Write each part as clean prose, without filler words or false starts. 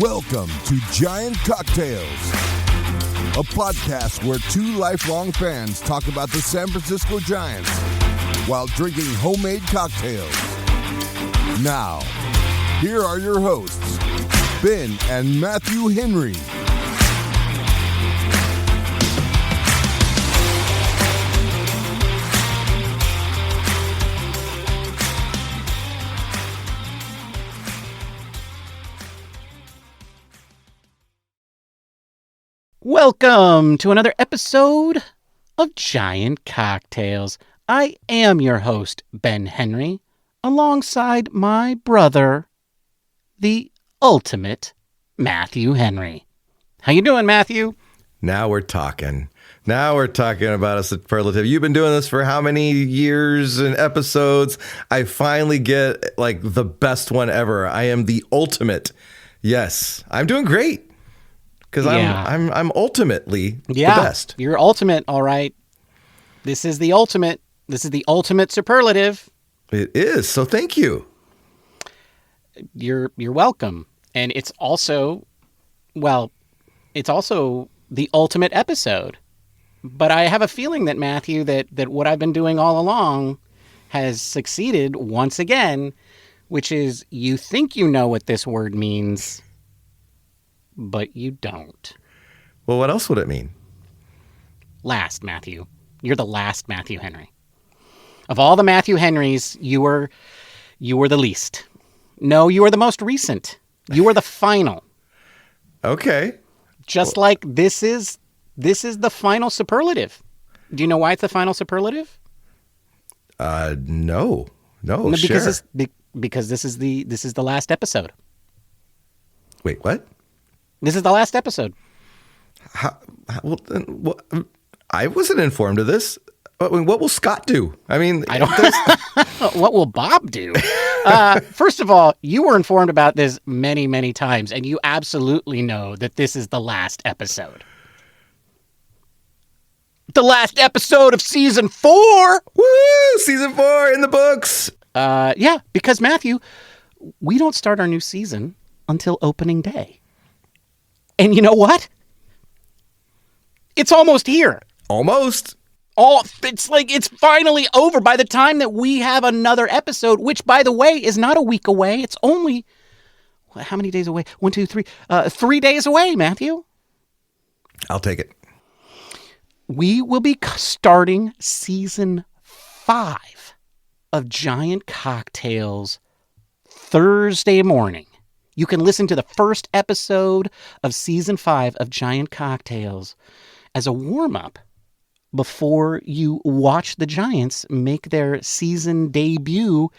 Welcome to Giant Cocktails, a podcast where two lifelong fans talk about the San Francisco Giants while drinking homemade cocktails. Now, here are your hosts, Ben and Matthew Henry. Welcome to another episode of Giant Cocktails. I am your host, Ben Henry, alongside my brother, the ultimate Matthew Henry. How you doing, Matthew? Now we're talking. Now we're talking about a superlative. You've been doing this for how many years and episodes? I finally get like the best one ever. I am the ultimate. Yes, I'm doing great. Because I'm ultimately the best. You're ultimate, all right. This is the ultimate. This is the ultimate superlative. It is. So thank you. You're welcome. And it's also, it's also the ultimate episode. But I have a feeling that, Matthew, that what I've been doing all along has succeeded once again, which is you think you know what this word means, but you don't. Well, what else would it mean? Last, Matthew. You're the last Matthew Henry. Of all the Matthew Henrys, you were the least. No, you are the most recent. You are the final. Okay. Just like this is the final superlative. Do you know why it's the final superlative? No, because this is the last episode. Wait, what? This is the last episode. I wasn't informed of this. What will Scott do? I mean, I don't. What will Bob do? First of all, you were informed about this many, many times, and you absolutely know that this is the last episode. The last episode of season 4. Woo! Season 4 in the books. Yeah, because Matthew, we don't start our new season until opening day. And you know what? It's almost here. Almost. It's like it's finally over by the time that we have another episode, which, by the way, is not a week away. It's only, how many days away? 1, 2, 3. 3 days away, Matthew. I'll take it. We will be starting season 5 of Giant Cocktails Thursday morning. You can listen to the first episode of season 5 of Giant Cocktails as a warm-up before you watch the Giants make their season debut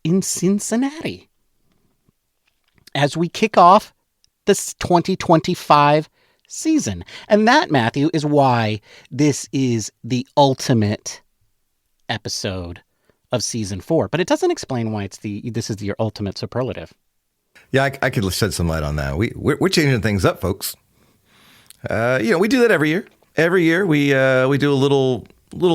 in Cincinnati. As we kick off this 2025 season. And that, Matthew, is why this is the ultimate episode of season 4. But it doesn't explain why this is your ultimate superlative. Yeah, I could shed some light on that. We're changing things up, folks. We do that every year. Every year we do a little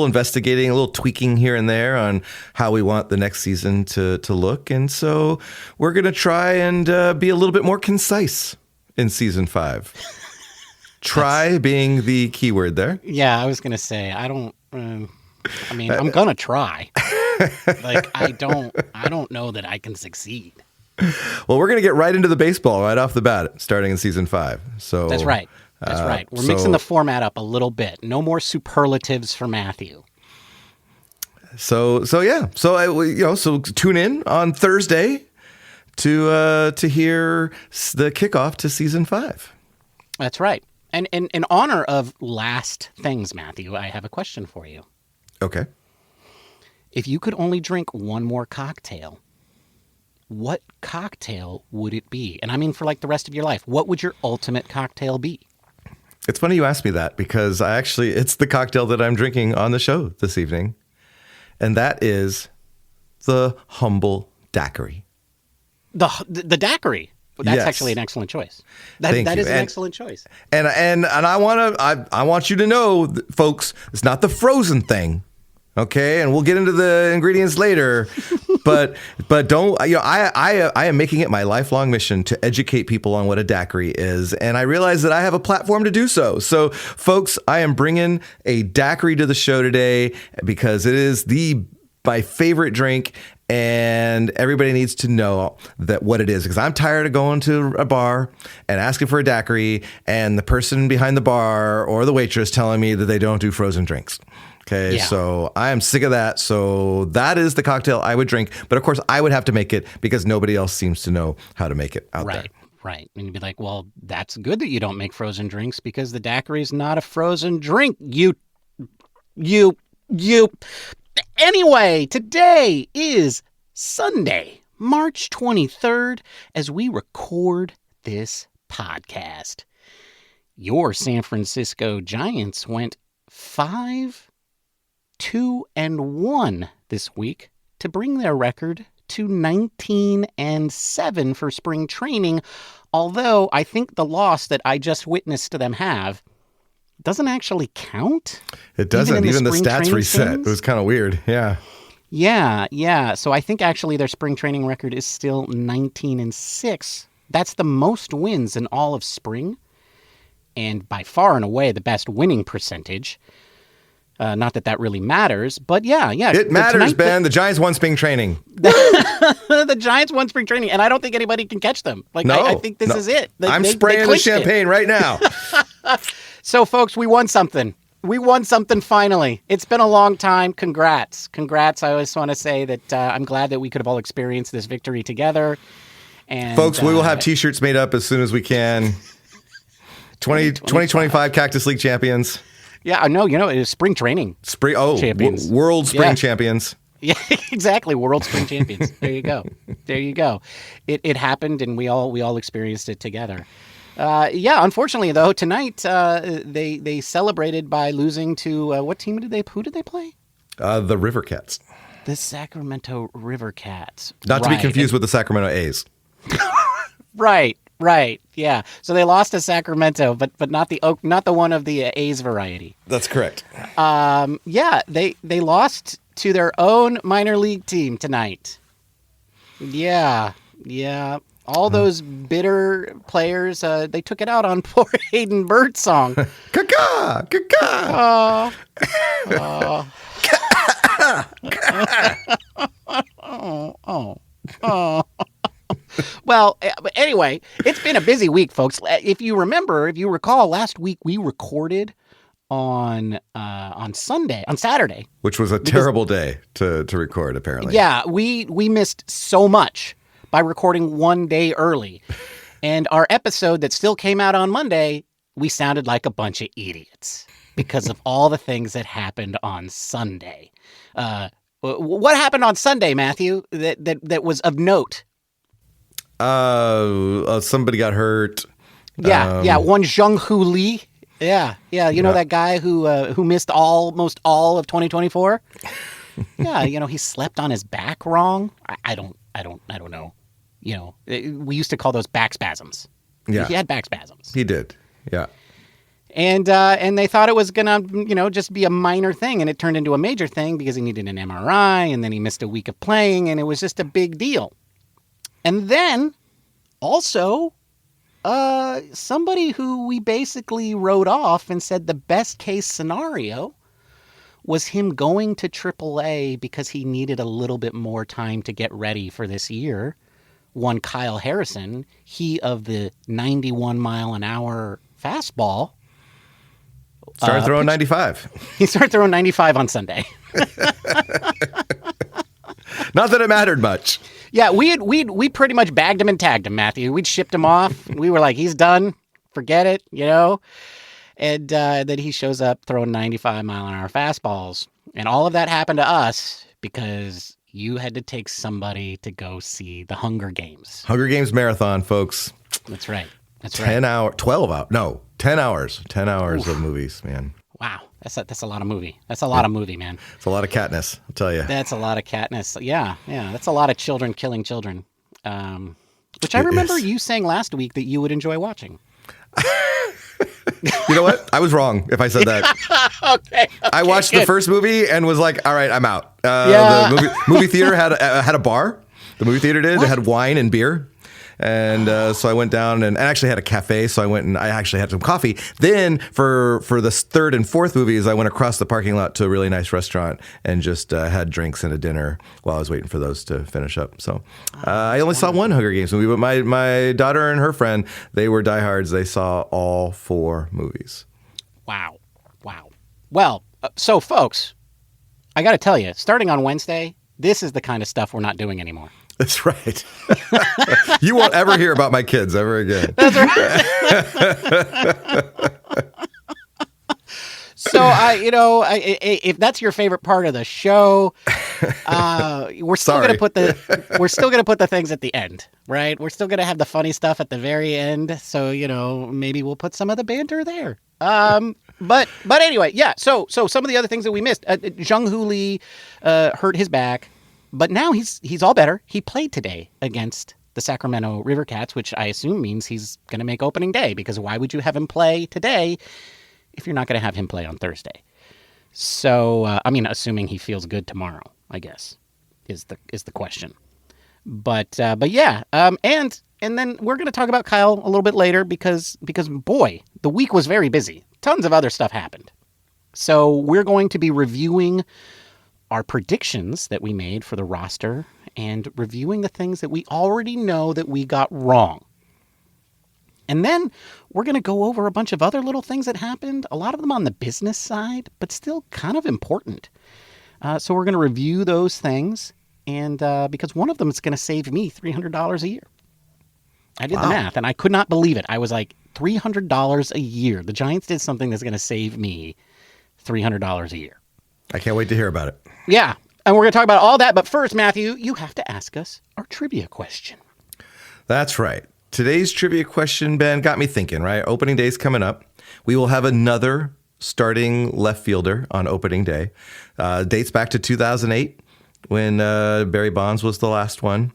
investigating, a little tweaking here and there on how we want the next season to look. And so we're going to try and be a little bit more concise in season 5. Try being the key word there. Yeah, I was going to say, I'm going to try. I don't know that I can succeed. Well, we're going to get right into the baseball right off the bat, starting in season 5. So That's right. We're mixing the format up a little bit. No more superlatives for Matthew. So tune in on Thursday to hear the kickoff to season 5. That's right. And in honor of last things, Matthew, I have a question for you. Okay. If you could only drink one more cocktail, what cocktail would it be? And I mean for like the rest of your life. What would your ultimate cocktail be? It's funny you asked me that because it's the cocktail that I'm drinking on the show this evening. And that is the humble daiquiri. The daiquiri. That's yes. actually an excellent choice. That is an excellent choice. And I want you to know, folks, it's not the frozen thing. Okay, and we'll get into the ingredients later. but don't, I am making it my lifelong mission to educate people on what a daiquiri is. And I realize that I have a platform to do so. So folks, I am bringing a daiquiri to the show today because it is my favorite drink. And everybody needs to know that what it is, because I'm tired of going to a bar and asking for a daiquiri and the person behind the bar or the waitress telling me that they don't do frozen drinks. Okay, so I am sick of that. So that is the cocktail I would drink. But of course, I would have to make it because nobody else seems to know how to make it out there. Right. And you'd be like, well, that's good that you don't make frozen drinks because the daiquiri is not a frozen drink. You. Anyway, today is Sunday, March 23rd, as we record this podcast. Your San Francisco Giants went 5-2-1 this week to bring their record to 19-7 for spring training, although I think the loss that I just witnessed them have doesn't actually count. It doesn't. Even the stats reset. Things. It was kind of weird. Yeah. So I think actually their spring training record is still 19-6. That's the most wins in all of spring, and by far and away the best winning percentage. Not that really matters, but yeah. It matters, Ben. The Giants won spring training. The Giants won spring training, and I don't think anybody can catch them. I think this is it. I'm spraying the champagne right now. So, folks, we won something. We won something finally. It's been a long time. Congrats. I always want to say that I'm glad that we could have all experienced this victory together. And folks, we will have T-shirts made up as soon as we can. 2025 Cactus League champions. Yeah, I know. It is spring training. Champions. World spring champions. Yeah, exactly. World spring champions. There you go. It happened, and we all experienced it together. Unfortunately, though, tonight they celebrated by losing to what team Who did they play? The River Cats. The Sacramento River Cats. Not to be confused with the Sacramento A's. Right. Yeah. So they lost to Sacramento, but not the one of the A's variety. That's correct. They lost to their own minor league team tonight. Yeah. All those bitter players, they took it out on poor Hayden Birdsong. Caca! Well, anyway, it's been a busy week, folks. If you recall, last week we recorded on Saturday, which was a terrible day to record. Apparently, yeah, we missed so much by recording one day early, and our episode that still came out on Monday, we sounded like a bunch of idiots because of all the things that happened on Sunday. What happened on Sunday, Matthew? That was of note. Somebody got hurt. One Jung Lee. Yeah. You know that guy who missed almost all of 2024. Yeah, he slept on his back wrong. I don't know. We used to call those back spasms. Yeah, he had back spasms. He did. Yeah. And they thought it was gonna, just be a minor thing, and it turned into a major thing because he needed an MRI, and then he missed a week of playing, and it was just a big deal. And then, also, somebody who we basically wrote off and said the best case scenario was him going to AAA because he needed a little bit more time to get ready for this year. One Kyle Harrison, he of the 91-mile-an-hour fastball. Started throwing 95. He started throwing 95 on Sunday. Not that it mattered much. Yeah, we pretty much bagged him and tagged him, Matthew. We'd shipped him off. We were like, he's done. Forget it, And then he shows up throwing 95-mile-an-hour fastballs. And all of that happened to us because you had to take somebody to go see the Hunger Games. Hunger Games marathon, folks. That's right. 10 hours. 10 hours. 10 hours of movies, man. Wow. That's a lot of movie. That's a lot of movie, man. It's a lot of Katniss, I'll tell you. That's a lot of Katniss. Yeah. That's a lot of children killing children. Which I remember you saying last week that you would enjoy watching. You know what? I was wrong if I said that. Okay. I watched the first movie and was like, all right, I'm out. Yeah. The movie theater had a bar. The movie theater did. It had wine and beer. And so I went down and actually had a cafe. So I went and I actually had some coffee. Then for the third and fourth movies, I went across the parking lot to a really nice restaurant and just had drinks and a dinner while I was waiting for those to finish up. So I only saw one Hunger Games movie, but my daughter and her friend, they were diehards. They saw all 4 movies. Wow. Well, so folks, I got to tell you, starting on Wednesday, this is the kind of stuff we're not doing anymore. That's right. You won't ever hear about my kids ever again. That's right. So if that's your favorite part of the show, we're still going to put the things at the end, right? We're still going to have the funny stuff at the very end. So, maybe we'll put some of the banter there. But anyway, yeah. So some of the other things that we missed, Jung Lee hurt his back. But now he's all better. He played today against the Sacramento River Cats, which I assume means he's going to make opening day, because why would you have him play today if you're not going to have him play on Thursday? So, assuming he feels good tomorrow, I guess, is the question. But yeah, and then we're going to talk about Kyle a little bit later because boy, the week was very busy. Tons of other stuff happened. So we're going to be reviewing our predictions that we made for the roster and reviewing the things that we already know that we got wrong. And then we're going to go over a bunch of other little things that happened, a lot of them on the business side, but still kind of important. So we're going to review those things, and because one of them is going to save me $300 a year. I did the math, and I could not believe it. I was like, $300 a year. The Giants did something that's going to save me $300 a year. I can't wait to hear about it. Yeah, and we're going to talk about all that. But first, Matthew, you have to ask us our trivia question. That's right. Today's trivia question, Ben, got me thinking, right? Opening day's coming up. We will have another starting left fielder on opening day. Dates back to 2008 when Barry Bonds was the last one.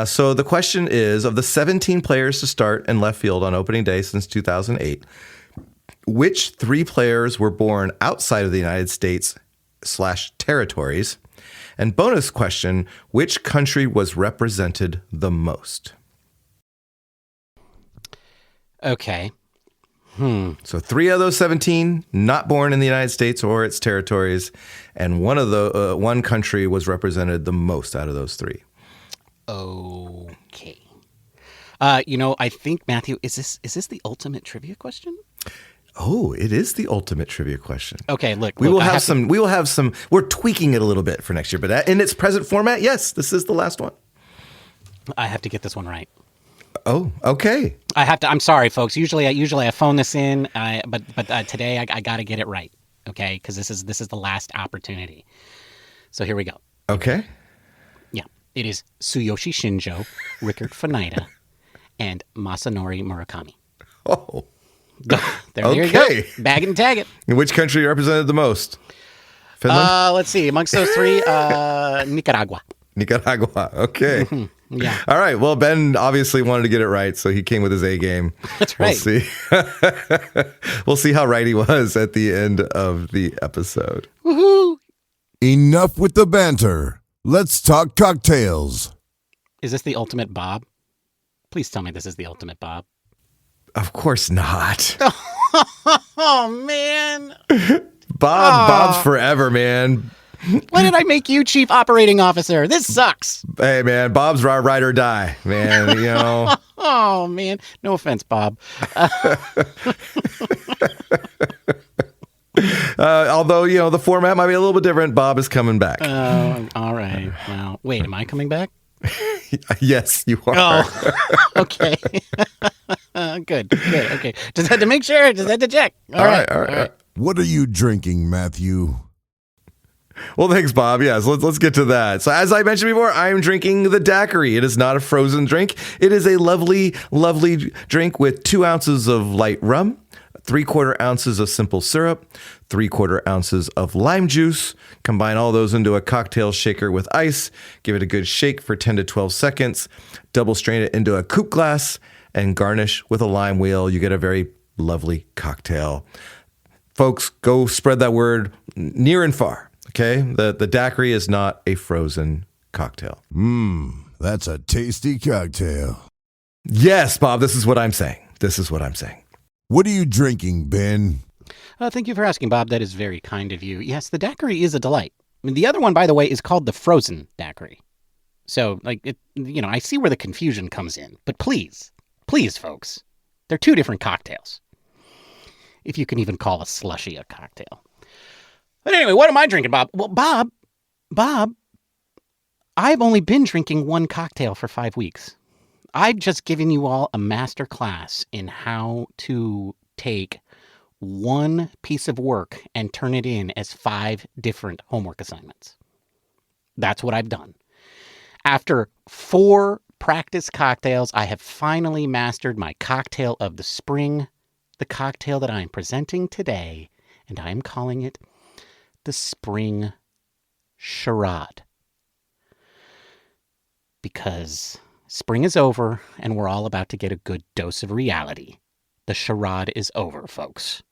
So the question is, of the 17 players to start in left field on opening day since 2008, which 3 players were born outside of the United States / territories? And bonus question, which country was represented the most? Okay. So 3 of those 17 not born in the United States or its territories, and one country was represented the most out of those 3. Okay. I think, Matthew, is this the ultimate trivia question? Oh, it is the ultimate trivia question. Okay, look, we will have some. We're tweaking it a little bit for next year, but in its present format, yes, this is the last one. I have to get this one right. Oh, okay. I have to. I'm sorry, folks. Usually I phone this in, but today I got to get it right. Okay, because this is the last opportunity. So here we go. Okay. Yeah, it is Tsuyoshi Shinjo, Rickard Fanida, and Masanori Murakami. Oh. There you go. Bag it and tag it. Which country represented the most? Finland? Let's see. Amongst those 3, Nicaragua. Nicaragua. Okay. Mm-hmm. Yeah. All right. Well, Ben obviously wanted to get it right, so he came with his A game. That's right. We'll see. We'll see how right he was at the end of the episode. Woohoo! Enough with the banter. Let's talk cocktails. Is this the ultimate Bob? Please tell me this is the ultimate Bob. Of course not. Oh, man. Bob's forever, man. Why did I make you chief operating officer? This sucks. Hey, man, Bob's our ride or die, man, Oh, man. No offense, Bob. Although, the format might be a little bit different, Bob is coming back. All right. Well, wait, am I coming back? Yes, you are. Oh, okay. Good. Okay. Just had to make sure. Just had to check. All right. What are you drinking, Matthew? Well, thanks, Bob. Yes, let's get to that. So as I mentioned before, I'm drinking the Daiquiri. It is not a frozen drink. It is a lovely, lovely drink with 2 ounces of light rum, 3/4 ounces of simple syrup, 3/4 ounces of lime juice. Combine all those into a cocktail shaker with ice. Give it a good shake for 10 to 12 seconds. Double strain it into a coupe glass and garnish with a lime wheel. You get a very lovely cocktail. Folks, go spread that word near and far, okay? The daiquiri is not a frozen cocktail. That's a tasty cocktail. Yes, Bob, this is what I'm saying. What are you drinking, Ben? Thank you for asking, Bob. That is very kind of you. Yes, the daiquiri is a delight. I mean, the other one, by the way, is called the frozen daiquiri. So, I see where the confusion comes in. But please, folks, they're two different cocktails. If you can even call a slushie a cocktail. But anyway, what am I drinking, Bob? Well, Bob, I've only been drinking one cocktail for 5 weeks. I've just given you all a master class in how to take one piece of work and turn it in as 5 different homework assignments. That's what I've done. After 4 practice cocktails, I have finally mastered my cocktail of the spring, the cocktail that I am presenting today, and I am calling it the Spring Charade. Because spring is over, and we're all about to get a good dose of reality. The charade is over, folks.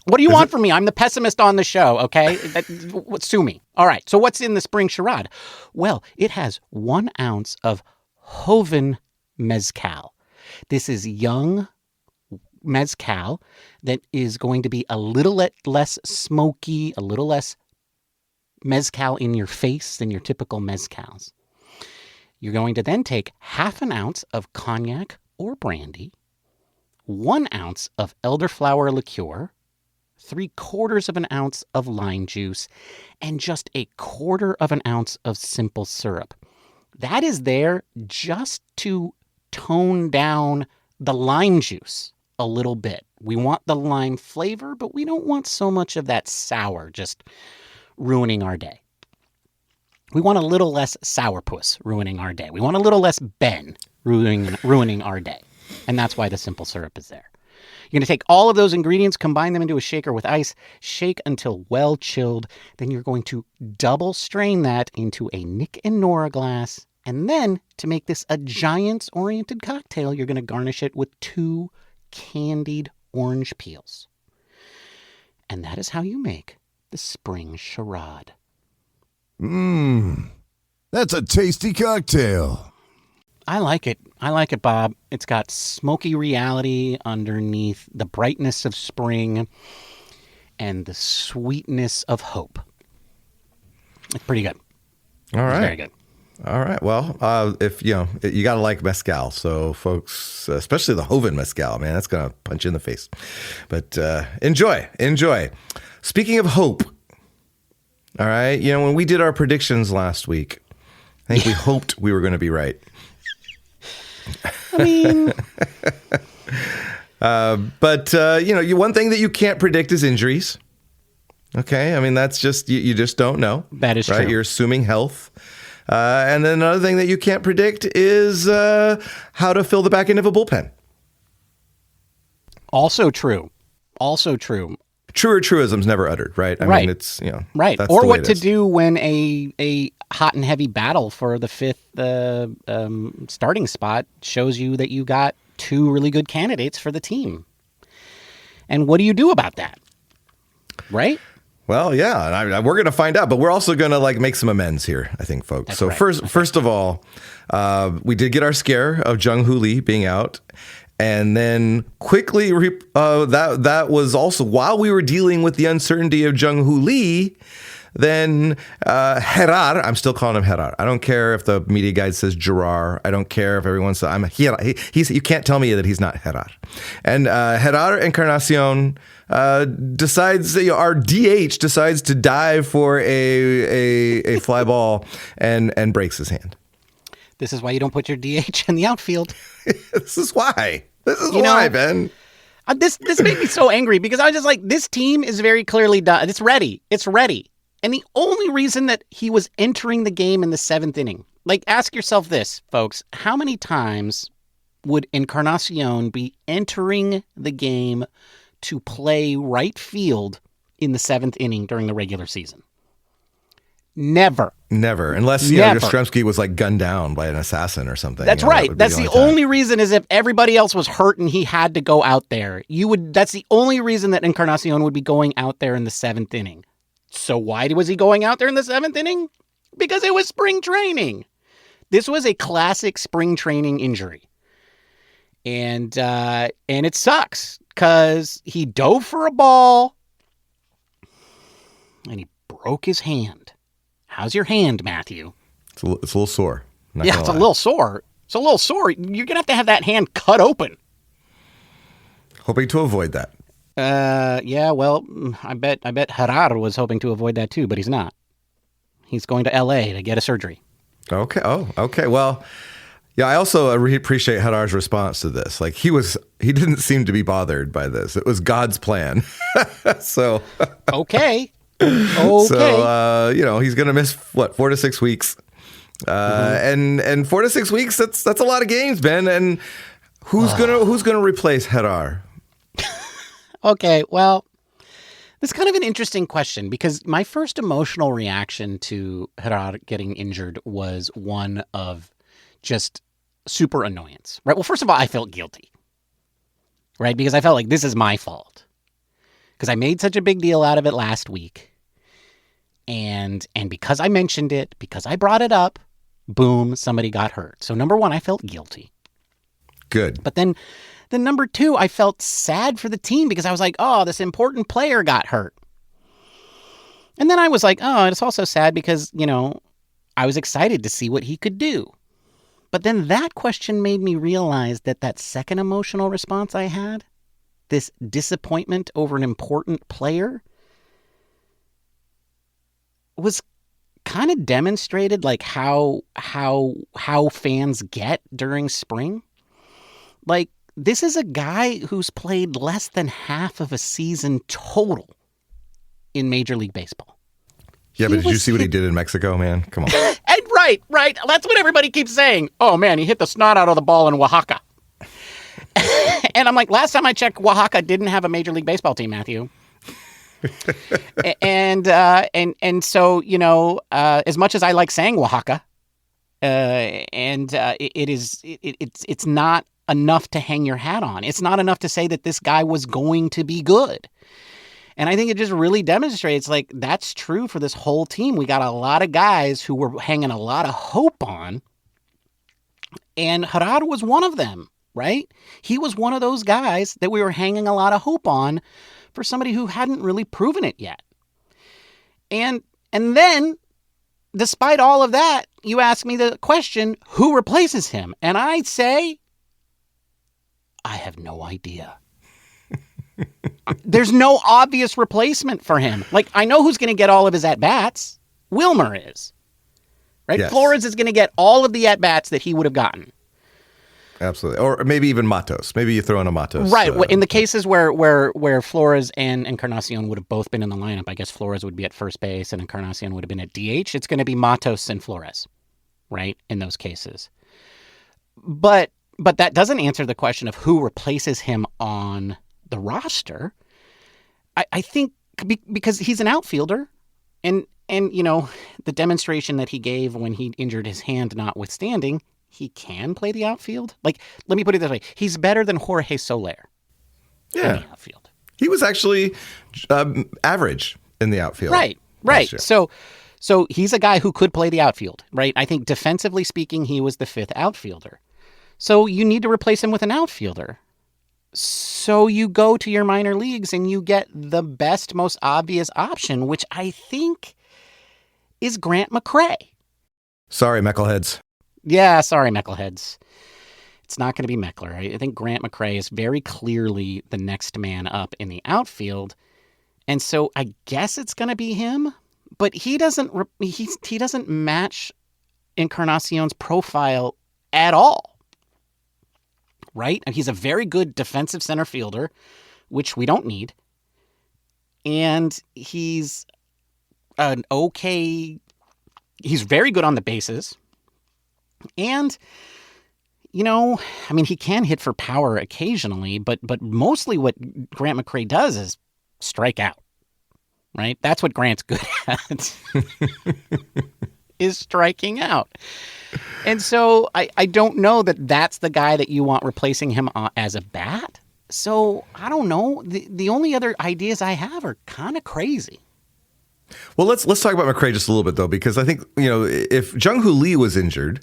What do you want from me? I'm the pessimist on the show, okay? Sue me. All right, so what's in the Spring Charade? Well, it has 1 ounce of Joven Mezcal. This is young mezcal that is going to be a little less smoky, a little less mezcal in your face than your typical mezcals. You're going to then take 1/2 ounce of cognac or brandy, 1 ounce of elderflower liqueur, 3/4 ounce of lime juice, and just 1/4 ounce of simple syrup. That is there just to tone down the lime juice a little bit. We want the lime flavor, but we don't want so much of that sour just ruining our day. We want a little less sourpuss ruining our day. We want a little less Ben ruining our day. And that's why the simple syrup is there. You're going to take all of those ingredients, combine them into a shaker with ice, shake until well chilled. Then you're going to double strain that into a Nick and Nora glass. And then, to make this a Giants-oriented cocktail, you're going to garnish it with 2 candied orange peels. And that is how you make the Spring Charade. That's a tasty cocktail. I like it, Bob. It's got smoky reality underneath the brightness of spring and the sweetness of hope. It's pretty good. All right. It's very good. All right. Well, if you got to like mezcal. So, folks, especially the Joven Mezcal, man, that's going to punch you in the face. But enjoy. Speaking of hope, all right, when we did our predictions last week, I think we hoped we were going to be right. I mean, but one thing that you can't predict is injuries. Okay, I mean that's just you just don't know. That is right. True. You're assuming health, and then another thing that you can't predict is how to fill the back end of a bullpen. Also true. Truer truisms never uttered, right? I mean, it's right. That's Or what to do when a hot and heavy battle for the 5th starting spot shows you that you got 2 really good candidates for the team. And what do you do about that? Right? Well, yeah, we're going to find out, but we're also going to make some amends here, I think, folks. That's so right. first of all, we did get our scare of Jung Lee being out. And then quickly, that was also while we were dealing with the uncertainty of Jung Lee. Then Jerar, I'm still calling him Jerar. I don't care if the media guide says Jerar. I don't care if everyone says I'm Jerar. You can't tell me that he's not Jerar. And Jerar Encarnacion decides, our DH decides to dive for a fly ball and breaks his hand. This is why you don't put your DH in the outfield. This is why. Ben. This made me so angry because I was just like, this team is very clearly done. It's ready. And the only reason that he was entering the game in the 7th inning, ask yourself this, folks, how many times would Encarnacion be entering the game to play right field in the 7th inning during the regular season? Never. Unless, Never. Yastrzemski was like gunned down by an assassin or something. That's right. That That's the only reason is if everybody else was hurt and he had to go out there. That's the only reason that Encarnacion would be going out there in the 7th inning. So why was he going out there in the 7th inning? Because it was spring training. This was a classic spring training injury. And it sucks because he dove for a ball and he broke his hand. How's your hand, Matthew? It's a little sore. Yeah, it's a little sore. It's a little sore. You're going to have that hand cut open. Hoping to avoid that. Yeah, well, I bet Jerar was hoping to avoid that too, but he's not. He's going to L.A. to get a surgery. Okay. Oh, okay. Well, yeah, I also really appreciate Jerar's response to this. Like he didn't seem to be bothered by this. It was God's plan. So. Okay. So, he's going to miss 4 to 6 weeks. And 4 to 6 weeks, that's a lot of games, Ben. And who's going to replace Jerar? Okay, well, that's kind of an interesting question because my first emotional reaction to Jerar getting injured was one of just super annoyance, right? Well, first of all, I felt guilty, right? Because I felt like this is my fault because I made such a big deal out of it last week. And because I mentioned it, because I brought it up, boom, somebody got hurt. So number one, I felt guilty. Good. But then number two, I felt sad for the team because I was like, oh, this important player got hurt. And then I was like, oh, it's also sad because, I was excited to see what he could do. But then that question made me realize that second emotional response I had, this disappointment over an important player, was kind of demonstrated like how fans get during spring. Like, this is a guy who's played less than half of a season total in Major League Baseball. Yeah, but did you see what he did in Mexico, man? Come on. And right. That's what everybody keeps saying. Oh, man, he hit the snot out of the ball in Oaxaca. And I'm like, last time I checked, Oaxaca didn't have a Major League Baseball team, Matthew. And so, as much as I like saying Oaxaca, it's not enough to hang your hat on. It's not enough to say that this guy was going to be good. And I think it just really demonstrates like that's true for this whole team. We got a lot of guys who were hanging a lot of hope on, and Jerar was one of them, right? He was one of those guys that we were hanging a lot of hope on for somebody who hadn't really proven it yet. And then, despite all of that, you ask me the question, who replaces him? And I say, I have no idea. There's no obvious replacement for him. Like, I know who's going to get all of his at-bats. Wilmer is. Right? Yes. Flores is going to get all of the at-bats that he would have gotten. Absolutely. Or maybe even Matos. Maybe you throw in a Matos. Right. In the cases where Flores and Encarnacion would have both been in the lineup, I guess Flores would be at first base and Encarnacion would have been at DH. It's going to be Matos and Flores, right, in those cases. But that doesn't answer the question of who replaces him on the roster. I think because he's an outfielder, and the demonstration that he gave when he injured his hand notwithstanding, he can play the outfield. Like, let me put it this way. He's better than Jorge Soler in the outfield. He was actually average in the outfield. Right. So he's a guy who could play the outfield, right? I think defensively speaking, he was the fifth outfielder. So you need to replace him with an outfielder. So you go to your minor leagues and you get the best, most obvious option, which I think is Grant McCray. Sorry, Meckleheads. Yeah, sorry, Meckleheads. It's not going to be Meckler. I think Grant McCray is very clearly the next man up in the outfield. And so I guess it's going to be him, but he doesn't match Encarnacion's profile at all. Right? He's a very good defensive center fielder, which we don't need. And he's he's very good on the bases. And, he can hit for power occasionally, but mostly what Grant McCray does is strike out. right? That's what Grant's good at, is striking out. And so I don't know that that's the guy that you want replacing him as a bat. So I don't know. The only other ideas I have are kind of crazy. Well, let's talk about McRae just a little bit, though, because I think, if Jung Hoo Lee was injured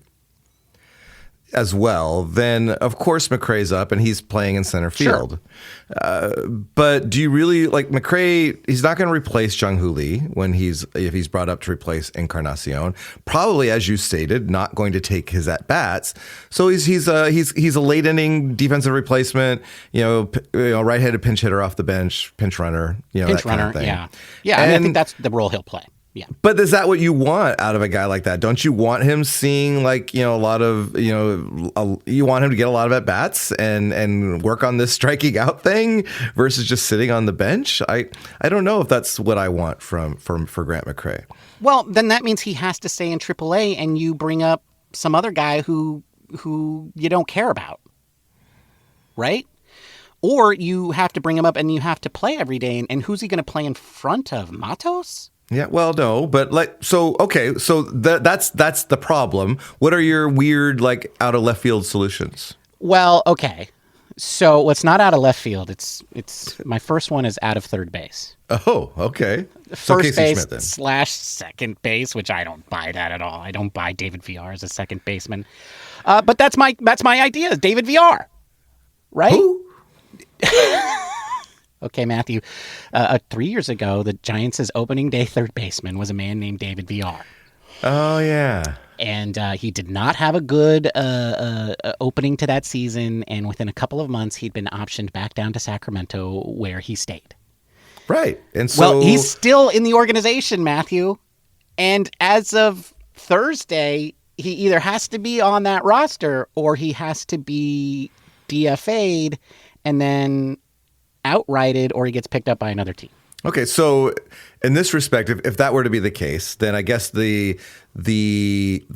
as well, then of course McRae's up and he's playing in center field. Sure. But do you really like McRae? He's not going to replace Jung Hoo Lee if he's brought up to replace Encarnacion. Probably, as you stated, not going to take his at bats. So he's a late inning defensive replacement. Right-handed pinch hitter off the bench, pinch runner. Pinch runner, kind of thing. Yeah. I think that's the role he'll play. Yeah. But is that what you want out of a guy like that? Don't you want him seeing a lot of, you want him to get a lot of at-bats and work on this striking out thing versus just sitting on the bench? I don't know if that's what I want for Grant McRae. Well, then that means he has to stay in AAA and you bring up some other guy who you don't care about, right? Or you have to bring him up and you have to play every day. And who's he going to play in front of? Matos? Yeah, well, no, but that's the problem. What are your weird, out of left field solutions? Well, okay. So it's not out of left field. It's my first one is out of third base. Oh, okay. First base / second base, which I don't buy that at all. I don't buy David Villar as a second baseman. But that's my idea, David Villar. Right? Who? Okay, Matthew. 3 years ago, the Giants' opening day third baseman was a man named David Villar. Oh, yeah. And he did not have a good opening to that season. And within a couple of months, he'd been optioned back down to Sacramento, where he stayed. Right. And so, well, he's still in the organization, Matthew. And as of Thursday, he either has to be on that roster or he has to be DFA'd and then outrighted, or he gets picked up by another team. Okay, so in this respect, if that were to be the case, then I guess the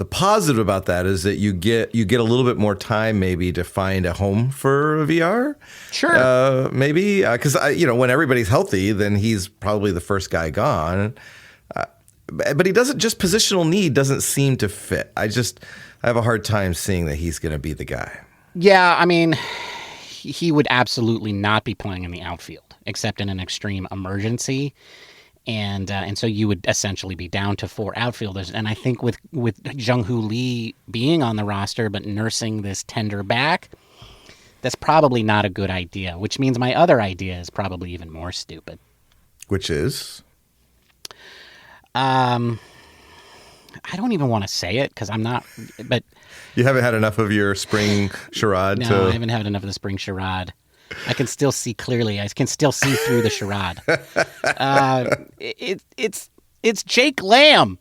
positive about that is that you get a little bit more time maybe to find a home for VR. Sure, maybe because when everybody's healthy, then he's probably the first guy gone. But he doesn't. Just positional need doesn't seem to fit. I have a hard time seeing that he's going to be the guy. Yeah, I mean, he would absolutely not be playing in the outfield, except in an extreme emergency. And so you would essentially be down to 4 outfielders. And I think with Jung Hoo Lee being on the roster but nursing this tender back, that's probably not a good idea, which means my other idea is probably even more stupid. Which is? I don't even want to say it because I'm not, but... You haven't had enough of your Spring Charade? No, I haven't had enough of the Spring Charade. I can still see clearly. I can still see through the charade. It's Jake Lamb.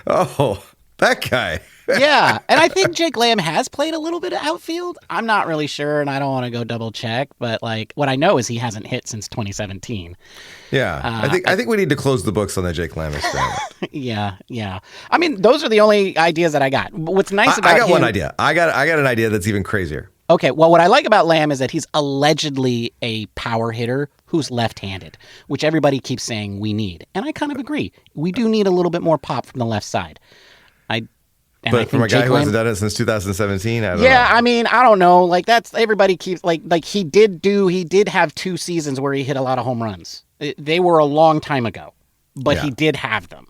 Oh, that guy. Yeah, and I think Jake Lamb has played a little bit of outfield. I'm not really sure, and I don't want to go double check. But what I know is he hasn't hit since 2017. Yeah, I think we need to close the books on the Jake Lamb experiment. Yeah. I mean, those are the only ideas that I got. What's nice about I got one idea. I got an idea that's even crazier. Okay, well, what I like about Lamb is that he's allegedly a power hitter who's left-handed, which everybody keeps saying we need. And I kind of agree. We do need a little bit more pop from the left side. But from a guy who hasn't done it since 2017, I don't know. Yeah, I mean, I don't know. That's everybody keeps he did have 2 seasons where he hit a lot of home runs. They were a long time ago, but he did have them.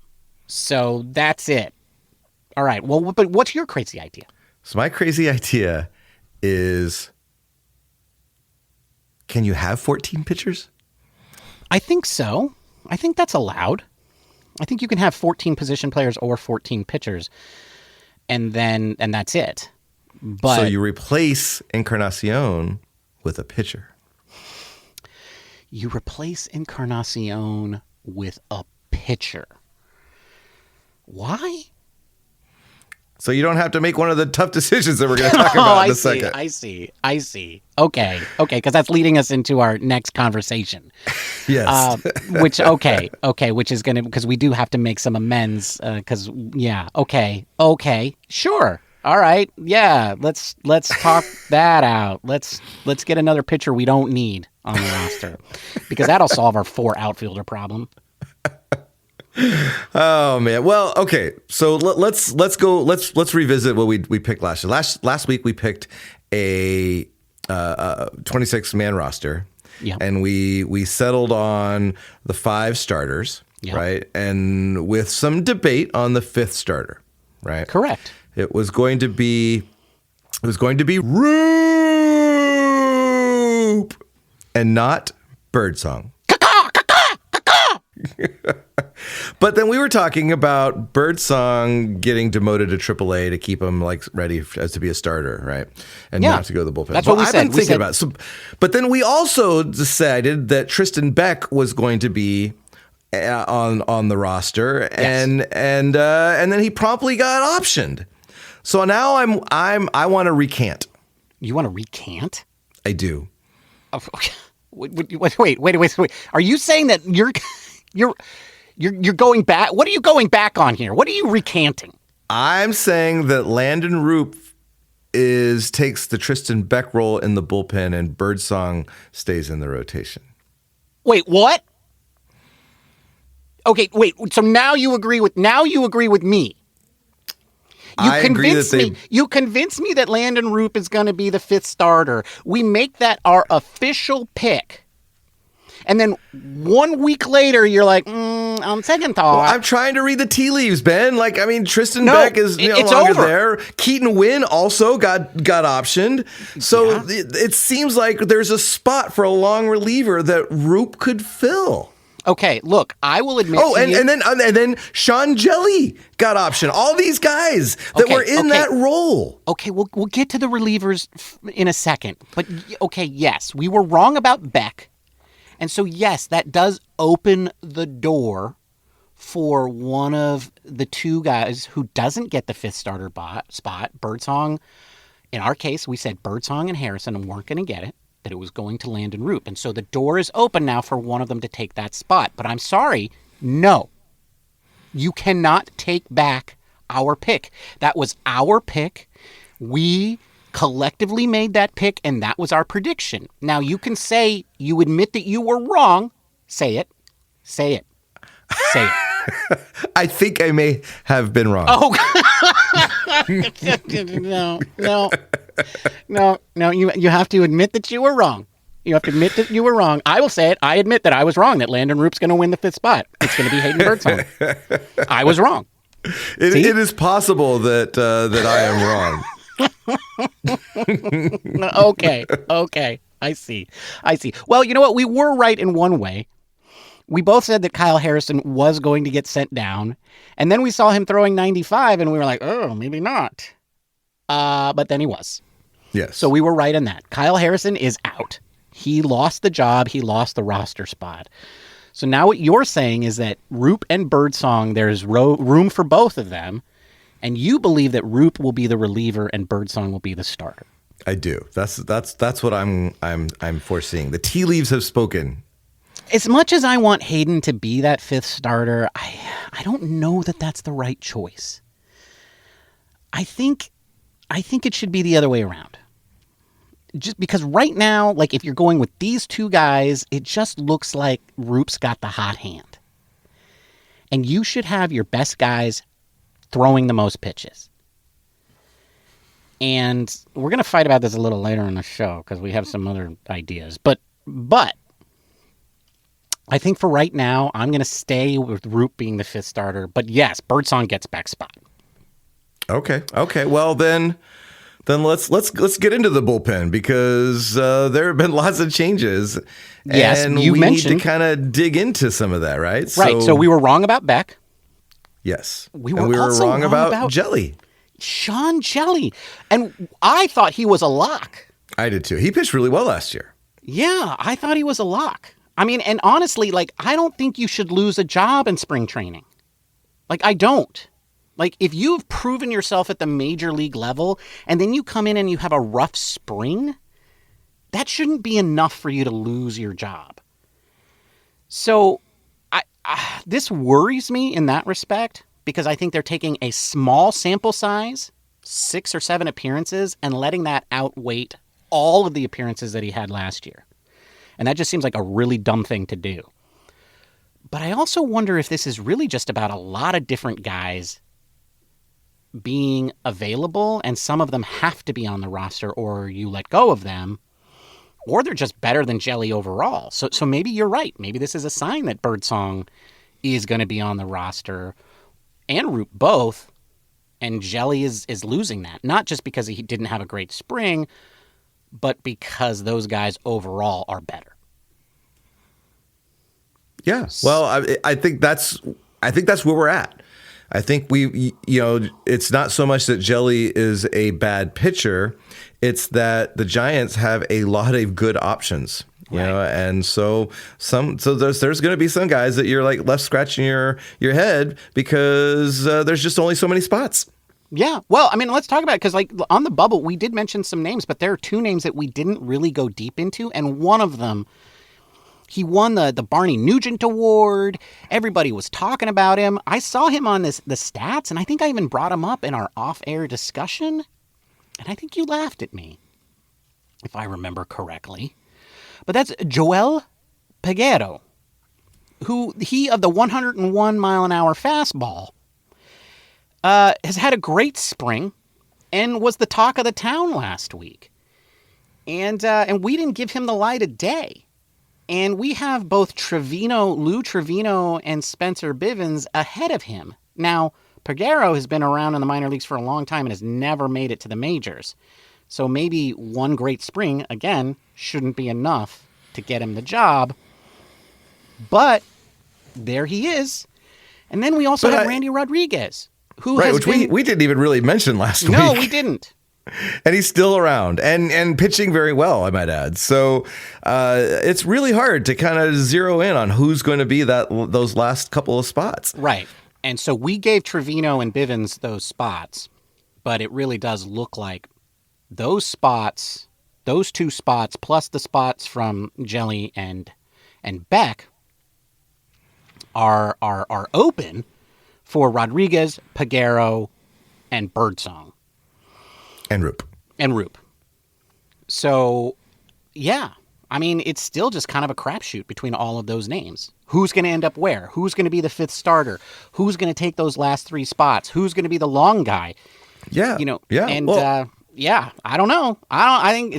So that's it. All right. Well, but what's your crazy idea? So my crazy idea is, can you have 14 pitchers? I think so. I think that's allowed. I think you can have 14 position players or 14 pitchers. And that's it. But so you replace Encarnacion with a pitcher. You replace Encarnacion with a pitcher. Why? So you don't have to make one of the tough decisions that we're going to talk about in a second. I see. Okay, because that's leading us into our next conversation. Yes. Which is going to, because we do have to make some amends. Okay, sure. All right, yeah. Let's talk that out. Let's get another pitcher we don't need on the roster, because that'll solve our 4 outfielder problem. Oh man. Well, okay. So let's revisit what we picked last year. Last week we picked a 26-man roster. Yeah. And we settled on the 5 starters, right? And with some debate on the 5th starter, right? Correct. It was going to be Roop and not Birdsong. But then we were talking about Birdsong getting demoted to AAA to keep him like ready as to be a starter, right? And not to go to the bullpen. That's what we said. I've been thinking about it. So, but then we also decided that Tristan Beck was going to be on the roster, and then he promptly got optioned. So now I want to recant. You want to recant? I do. Oh, okay. Wait. Are you saying that you're going back? What are you going back on here? What are you recanting? I'm saying that Landon Roop takes the Tristan Beck role in the bullpen and Birdsong stays in the rotation. Wait, what? Okay, wait. So now you agree with me. You convince me that Landon Roop is going to be the 5th starter. We make that our official pick. And then 1 week later, you're like, on second thought. Well, I'm trying to read the tea leaves, Ben. Tristan Beck is no longer there. Keaton Wynn also got optioned. So it seems like there's a spot for a long reliever that Roop could fill. Okay, look, I will admit. And then Sean Jelly got optioned. All these guys that were in that role. Okay, we'll get to the relievers in a second. But okay, yes, we were wrong about Beck. And so, yes, that does open the door for one of the 2 guys who doesn't get the 5th starter spot, Birdsong. In our case, we said Birdsong and Harrison weren't going to get it, that it was going to Landon Roop. And so the door is open now for one of them to take that spot. But I'm sorry, no. You cannot take back our pick. That was our pick. We collectively made that pick, and that was our prediction. Now, you can say you admit that you were wrong. Say it. Say it. Say it. I think I may have been wrong. Oh, no. You have to admit that you were wrong. You have to admit that you were wrong. I will say it. I admit that I was wrong, that Landon Roop's going to win the 5th spot. It's going to be Hayden Birdsong. I was wrong. It is possible that I am wrong. Okay. I see. Well, you know what? We were right in one way. We both said that Kyle Harrison was going to get sent down, and then we saw him throwing 95, and we were like, oh, maybe not. But then he was. Yes. So we were right in that. Kyle Harrison is out. He lost the job. He lost the roster spot. So now what you're saying is that Roop and Birdsong, there's room for both of them. And you believe that Roop will be the reliever and Birdsong will be the starter. I do. That's what I'm foreseeing. The tea leaves have spoken. As much as I want Hayden to be that 5th starter, I don't know that that's the right choice. I think it should be the other way around. Just because right now, like if you're going with these 2 guys, it just looks like Roop's got the hot hand. And you should have your best guys throwing the most pitches. And we're going to fight about this a little later in the show because we have some other ideas. But I think for right now, I'm going to stay with Roop being the 5th starter. But yes, Birdsong gets back spot. Okay. Well, then let's get into the bullpen because there have been lots of changes. Yes, and you mentioned. We need to kind of dig into some of that, right? Right. So we were wrong about Beck. Yes. We were also wrong about Jelly. Sean Jelly. And I thought he was a lock. I did too. He pitched really well last year. Yeah, I thought he was a lock. I mean, and honestly, like, I don't think you should lose a job in spring training. Like, I don't. Like, if you've proven yourself at the major league level and then you come in and you have a rough spring, that shouldn't be enough for you to lose your job. So this worries me in that respect because I think they're taking a small sample size, 6 or 7 appearances, and letting that outweigh all of the appearances that he had last year. And that just seems like a really dumb thing to do. But I also wonder if this is really just about a lot of different guys being available, and some of them have to be on the roster or you let go of them, or they're just better than Jelly overall. So maybe you're right. Maybe this is a sign that Birdsong is going to be on the roster, and Root both, and Jelly is losing that. Not just because he didn't have a great spring, but because those guys overall are better. Yeah. Well, I think that's where we're at. I think it's not so much that Jelly is a bad pitcher, it's that the Giants have a lot of good options. You know, and so there's going to be some guys that you're like left scratching your head because there's just only so many spots. Yeah. Well, I mean, let's talk about it because like on the bubble, we did mention some names, but there are two names that we didn't really go deep into. And one of them, he won the Barney Nugent Award. Everybody was talking about him. I saw him on the stats, and I think I even brought him up in our off-air discussion. And I think you laughed at me, if I remember correctly. But that's Joel Peguero, who he of the 101-mile-an-hour fastball has had a great spring and was the talk of the town last week. And we didn't give him the light of day. And we have both Lou Trevino, and Spencer Bivens ahead of him. Now, Peguero has been around in the minor leagues for a long time and has never made it to the majors. So maybe one great spring, again, shouldn't be enough to get him the job. But there he is. And then we also have Randy Rodriguez, which we didn't even really mention last week. No, we didn't. And he's still around and pitching very well, I might add. So it's really hard to kind of zero in on who's going to be those last couple of spots. Right. And so we gave Trevino and Bivens those spots, but it really does look like those spots, those two spots, plus the spots from Jelly and Beck are open for Rodriguez, Peguero, and Birdsong. And Roop. So, yeah. I mean, it's still just kind of a crapshoot between all of those names. Who's going to end up where? Who's going to be the fifth starter? Who's going to take those last three spots? Who's going to be the long guy? Yeah. Yeah. And, I don't know. I don't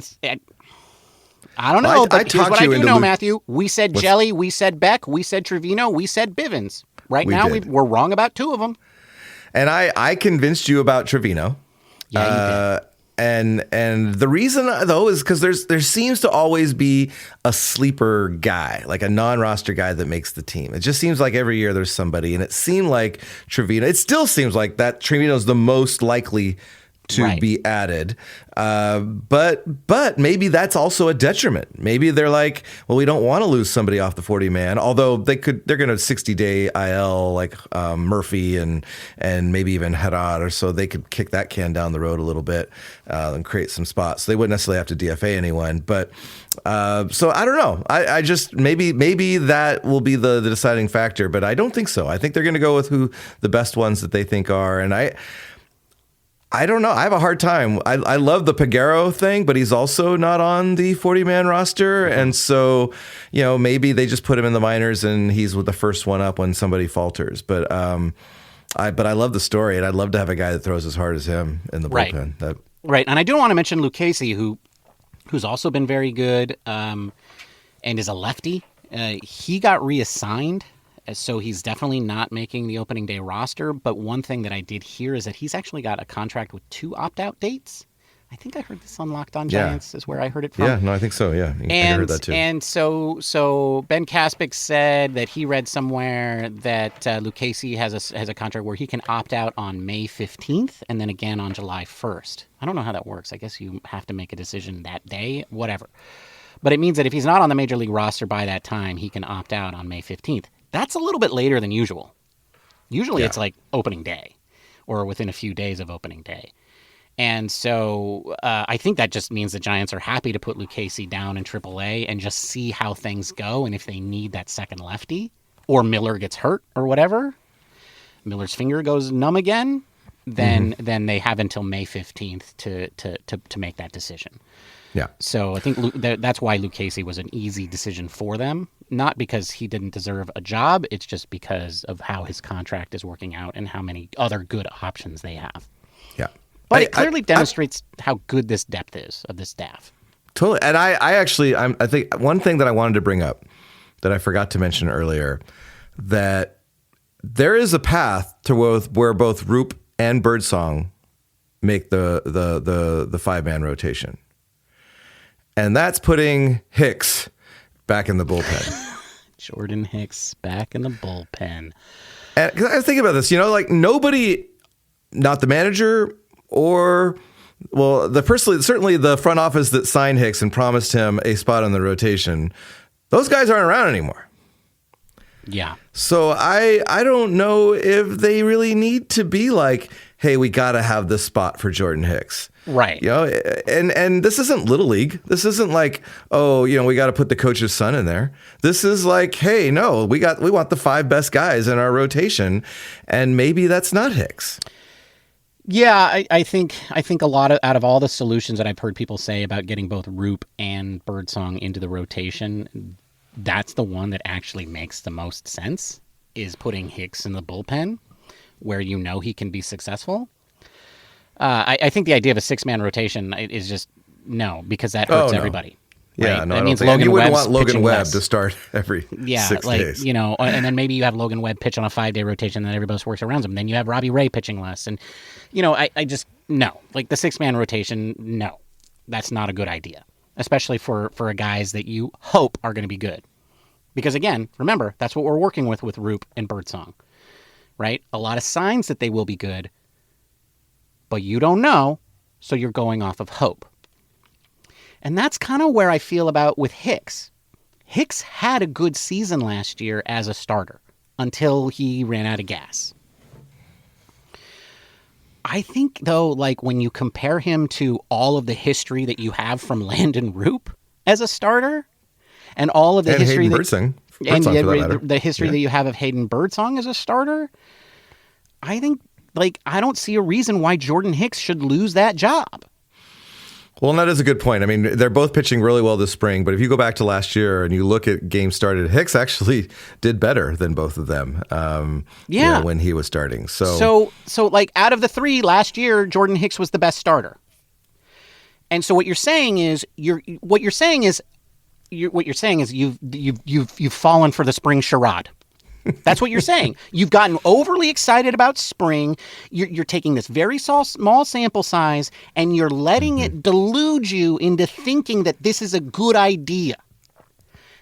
know, but here's what I do know, Matthew. We said Jelly, we said Beck, we said Trevino, we said Bivens. Right now, we're wrong about two of them. And I convinced you about Trevino. Yeah, you did. And the reason, though, is because there seems to always be a sleeper guy, like a non-roster guy that makes the team. It just seems like every year there's somebody, and it seemed like Trevino. It still seems like that Trevino's the most likely to be added. But maybe that's also a detriment. Maybe they're like, well, we don't want to lose somebody off the 40-man, although they're going to 60-day IL like Murphy and maybe even Jerar, or so they could kick that can down the road a little bit and create some spots. They wouldn't necessarily have to DFA anyone, but so I don't know. I just maybe that will be the deciding factor, but I don't think so. I think they're going to go with who the best ones that they think are, and I don't know. I have a hard time. I love the Peguero thing, but he's also not on the 40-man roster. And so, maybe they just put him in the minors and he's with the first one up when somebody falters. But I love the story, and I'd love to have a guy that throws as hard as him in the bullpen. Right. And I do want to mention Lucchesi, who's also been very good and is a lefty. He got reassigned. So he's definitely not making the opening day roster. But one thing that I did hear is that he's actually got a contract with 2 opt-out dates. I think I heard this on Locked On Giants is where I heard it from. Yeah, no, I think so, yeah. I heard that too. And so Ben Kaspic said that he read somewhere that Lucchesi has a contract where he can opt out on May 15th and then again on July 1st. I don't know how that works. I guess you have to make a decision that day, whatever. But it means that if he's not on the Major League roster by that time, he can opt out on May 15th. That's a little bit later than usual. Usually it's like opening day or within a few days of opening day. And so I think that just means the Giants are happy to put Lucchesi down in AAA and just see how things go. And if they need that second lefty or Miller gets hurt or whatever, Miller's finger goes numb again, then they have until May 15th to make that decision. Yeah. So I think that's why Lucchesi was an easy decision for them. not because he didn't deserve a job. It's just because of how his contract is working out and how many other good options they have. Yeah. But it clearly demonstrates how good this depth is of this staff. Totally. And I think one thing that I wanted to bring up that I forgot to mention earlier, that there is a path to where both Roop and Birdsong make the 5-man rotation. And that's putting Hicks back in the bullpen. Jordan Hicks back in the bullpen. And 'cause I was thinking about this, like nobody, not the manager or, well, certainly the front office that signed Hicks and promised him a spot on the rotation, those guys aren't around anymore. Yeah. So I don't know if they really need to be like, hey, we got to have this spot for Jordan Hicks. Right. And this isn't Little League. This isn't like, oh, we got to put the coach's son in there. This is like, hey, no, we want the 5 best guys in our rotation, and maybe that's not Hicks. Yeah, I think a lot out of all the solutions that I've heard people say about getting both Roop and Birdsong into the rotation, that's the one that actually makes the most sense, is putting Hicks in the bullpen where he can be successful. I think the idea of a 6-man rotation is just no, because that hurts everybody. Yeah, right? no, that I means don't think Logan you wouldn't Webb's want Logan pitching Webb less. to start every 6 days. And then maybe you have Logan Webb pitch on a 5-day rotation, and then everybody else works around him. Then you have Robbie Ray pitching less, and I just no, like the 6-man rotation. No, that's not a good idea, especially for guys that you hope are going to be good. Because again, remember, that's what we're working with Roop and Birdsong, right? A lot of signs that they will be good, but you don't know, so you're going off of hope. And that's kind of where I feel about with Hicks. Hicks had a good season last year as a starter until he ran out of gas. I think, though, like when you compare him to all of the history that you have from Landon Roop as a starter, and all of the history Birdsong, the history that you have of Hayden Birdsong as a starter, I think, I don't see a reason why Jordan Hicks should lose that job. Well, and that is a good point. I mean, they're both pitching really well this spring, but if you go back to last year and you look at games started, Hicks actually did better than both of them. When he was starting. So out of the 3 last year, Jordan Hicks was the best starter. And so what you're saying is you've fallen for the spring charade. That's what you're saying. You've gotten overly excited about spring. You're taking this very small sample size, and you're letting it delude you into thinking that this is a good idea.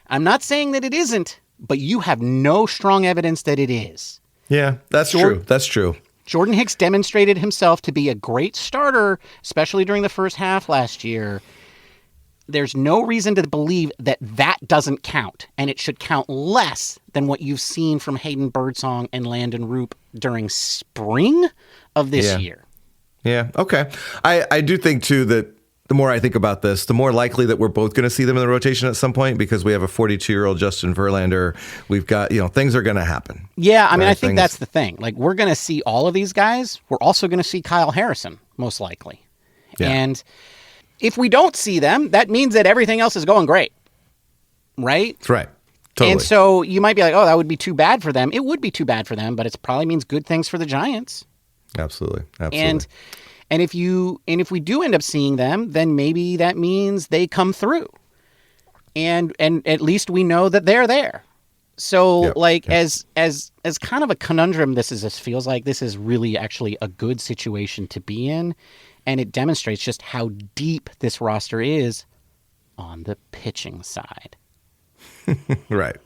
I'm not saying that it isn't, but you have no strong evidence that it is. Yeah, that's true. That's true. Jordan Hicks demonstrated himself to be a great starter, especially during the first half last year. There's no reason to believe that doesn't count, and it should count less than what you've seen from Hayden Birdsong and Landon Roop during spring of this year. Yeah, okay. I do think, too, that the more I think about this, the more likely that we're both going to see them in the rotation at some point, because we have a 42-year-old Justin Verlander. We've got, things are going to happen. Yeah, I mean, I think that's the thing. Like, we're going to see all of these guys. We're also going to see Kyle Harrison, most likely. Yeah. And if we don't see them, that means that everything else is going great, right? That's right. Totally. And so you might be like, oh, that would be too bad for them. It would be too bad for them, but it probably means good things for the Giants. Absolutely. And if we do end up seeing them, then maybe that means they come through. And at least we know that they're there. So as kind of a conundrum this feels like this is really actually a good situation to be in. And it demonstrates just how deep this roster is on the pitching side. Right.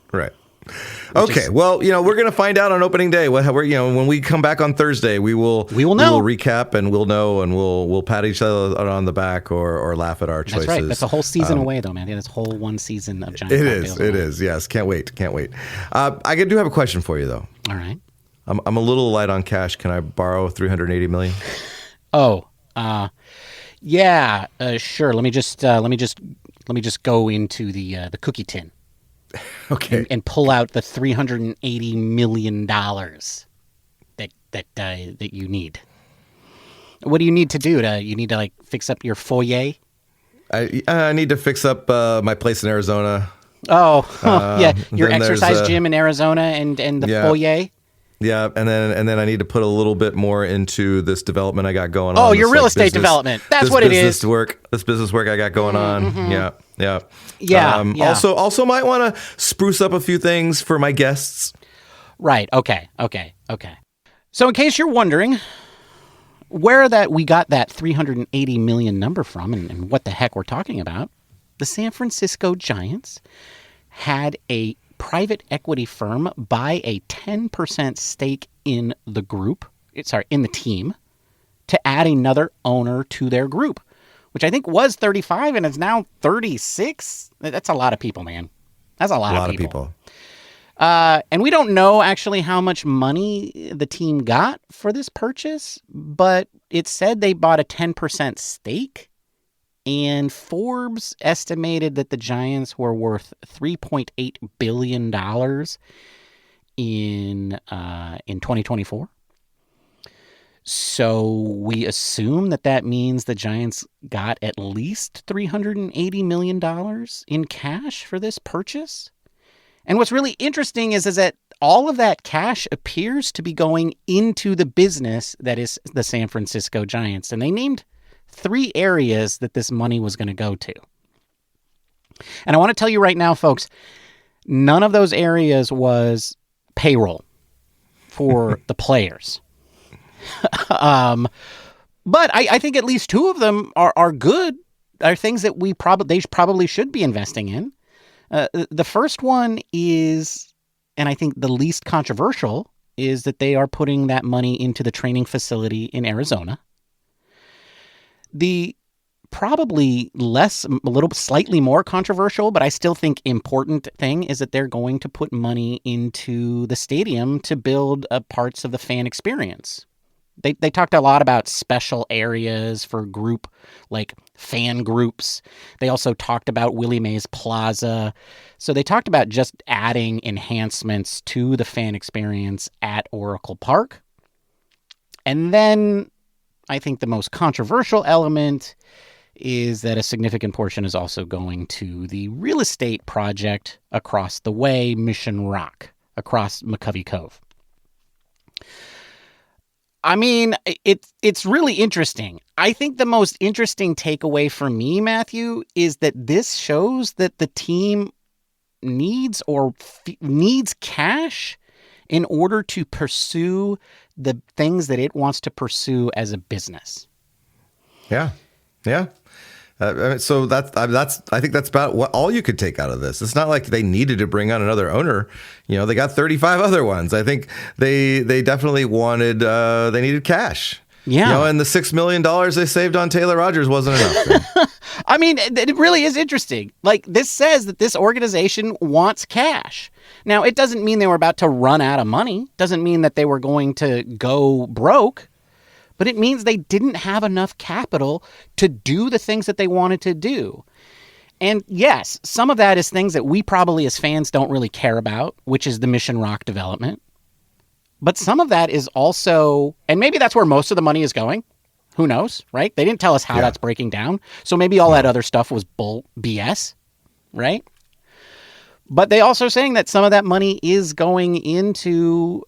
Okay, well, we're going to find out on opening day. When we come back on Thursday, we will know. We will recap, and we'll know, and we'll pat each other on the back or laugh at our choices. That's right. That's a whole season away, though, man. That's a whole one season of Giant Cocktails. It is. Yes. Can't wait. I do have a question for you, though. All right. I'm a little light on cash. Can I borrow $380 million? Oh. Sure. Let me just go into the cookie tin. Okay. And pull out the $380 million that you need. What do you need to do? You need to fix up your foyer? I need to fix up my place in Arizona. Oh, yeah. Your then exercise gym in Arizona and the foyer. Yeah, and then I need to put a little bit more into this development I got going on. Oh, your real estate development. That's what it is. This business work I got going on. Yeah. Yeah. Also might want to spruce up a few things for my guests. Right. Okay. So in case you're wondering where we got that 380 million number from and what the heck we're talking about, the San Francisco Giants had a private equity firm buy a 10% stake in the team to add another owner to their group, which I think was 35 and is now 36. That's a lot of people, man. That's a lot of people. And we don't know actually how much money the team got for this purchase, but it said they bought a 10% stake. And Forbes estimated that the Giants were worth $3.8 billion in 2024. So we assume that means the Giants got at least $380 million in cash for this purchase. And what's really interesting is that all of that cash appears to be going into the business that is the San Francisco Giants. And they named 3 areas that this money was going to go to. And I want to tell you right now, folks, none of those areas was payroll for the players. But I think at least 2 of them are good, are things that they probably should be investing in. The first one is, and I think the least controversial, is that they are putting that money into the training facility in Arizona. The probably slightly more controversial, but I still think important thing is that they're going to put money into the stadium to build parts of the fan experience. They talked a lot about special areas for like fan groups. They also talked about Willie Mays Plaza. So they talked about just adding enhancements to the fan experience at Oracle Park. And then I think the most controversial element is that a significant portion is also going to the real estate project across the way, Mission Rock, across McCovey Cove. I mean, it's really interesting. I think the most interesting takeaway for me, Matthew, is that this shows that the team needs cash in order to pursue the things that it wants to pursue as a business. Yeah. So I think that's about all you could take out of this. It's not like they needed to bring on another owner. They got 35 other ones. I think they definitely they needed cash. Yeah. And the $6 million they saved on Taylor Rogers wasn't enough. I mean, it really is interesting. Like, this says that this organization wants cash. Now, it doesn't mean they were about to run out of money. Doesn't mean that they were going to go broke. But it means they didn't have enough capital to do the things that they wanted to do. And yes, some of that is things that we probably as fans don't really care about, which is the Mission Rock development. But some of that is also, and maybe that's where most of the money is going. Who knows, right? They didn't tell us how that's breaking down. So maybe all that other stuff was BS, right? But they also saying that some of that money is going into,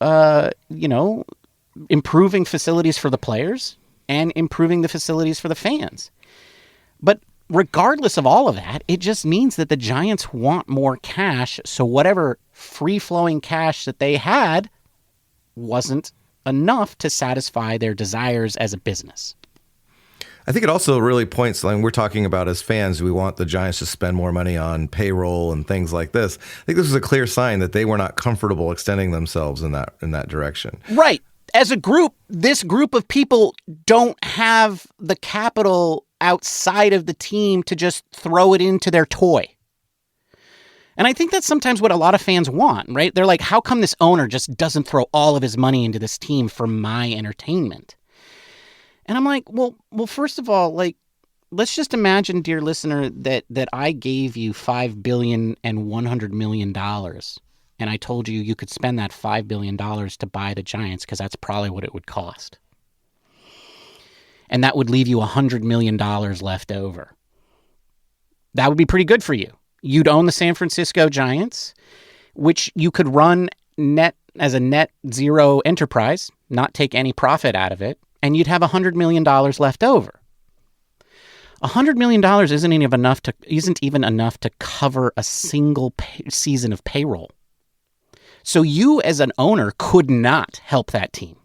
improving facilities for the players and improving the facilities for the fans. But regardless of all of that, it just means that the Giants want more cash. So whatever free-flowing cash that they had wasn't enough to satisfy their desires as a business. I think it also really points, like we're talking about as fans, we want the Giants to spend more money on payroll and things like this. I think this is a clear sign that they were not comfortable extending themselves in that direction. Right. As a group, this group of people don't have the capital outside of the team to just throw it into their toy. And I think that's sometimes what a lot of fans want, right? They're like, how come this owner just doesn't throw all of his money into this team for my entertainment? And I'm like, well, first of all, like, let's just imagine, dear listener, that I gave you $5 billion and $100 million. And I told you could spend that $5 billion to buy the Giants because that's probably what it would cost. And that would leave you $100 million left over. That would be pretty good for you. You'd own the San Francisco Giants, which you could run as a net zero enterprise, not take any profit out of it, and you'd have $100 million left over. $100 million isn't even enough to cover a single season of payroll. So you as an owner could not help that team.